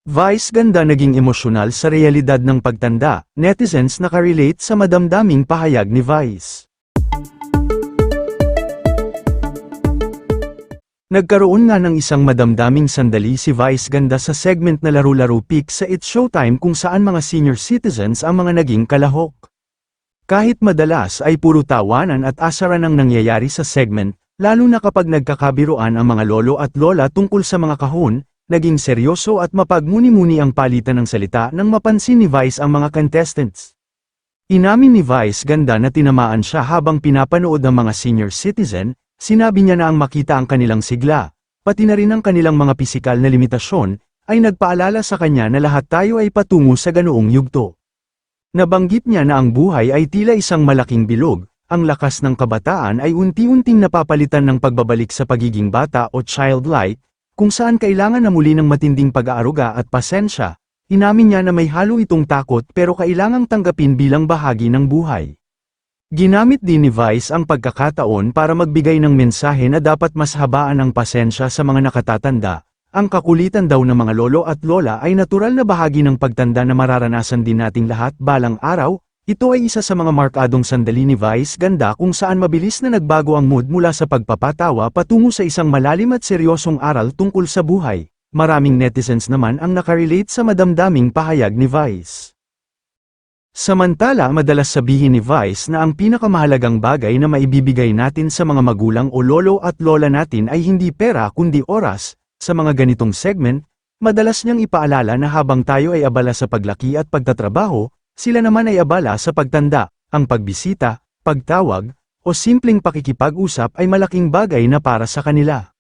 Vice ganda naging emosyonal sa realidad ng pagtanda, netizens nakarelate sa madamdaming pahayag ni Vice. Nagkaroon nga ng isang madamdaming sandali si Vice ganda sa segment na Laro-Laro Pick sa It's Showtime kung saan mga senior citizens ang mga naging kalahok. Kahit madalas ay puro tawanan at asaran ang nangyayari sa segment, lalo na kapag nagkakabiruan ang mga lolo at lola tungkol sa mga kahon, naging seryoso at mapagmuni-muni ang palitan ng salita nang mapansin ni Vice ang mga contestants. Inamin ni Vice ganda na tinamaan siya habang pinapanood ang mga senior citizen. Sinabi niya na ang makita ang kanilang sigla, pati na rin ang kanilang mga pisikal na limitasyon, ay nagpaalala sa kanya na lahat tayo ay patungo sa ganoong yugto. Nabanggit niya na ang buhay ay tila isang malaking bilog, ang lakas ng kabataan ay unti-unting napapalitan ng pagbabalik sa pagiging bata o childlike, kung saan kailangan na muli ng matinding pag-aaruga at pasensya. Inamin niya na may halo itong takot pero kailangang tanggapin bilang bahagi ng buhay. Ginamit din ni Vice ang pagkakataon para magbigay ng mensahe na dapat mas habaan ang pasensya sa mga nakatatanda. Ang kakulitan daw ng mga lolo at lola ay natural na bahagi ng pagtanda na mararanasan din nating lahat balang araw. Ito ay isa sa mga markadong sandali ni Vice ganda kung saan mabilis na nagbago ang mood mula sa pagpapatawa patungo sa isang malalim at seryosong aral tungkol sa buhay. Maraming netizens naman ang nakarelate sa madamdaming pahayag ni Vice. Samantala, madalas sabihin ni Vice na ang pinakamahalagang bagay na maibibigay natin sa mga magulang o lolo at lola natin ay hindi pera kundi oras. Sa mga ganitong segment, madalas niyang ipaalala na habang tayo ay abala sa paglaki at pagtatrabaho, sila naman ay abala sa pagtanda. Ang pagbisita, pagtawag, o simpleng pakikipag-usap ay malaking bagay na para sa kanila.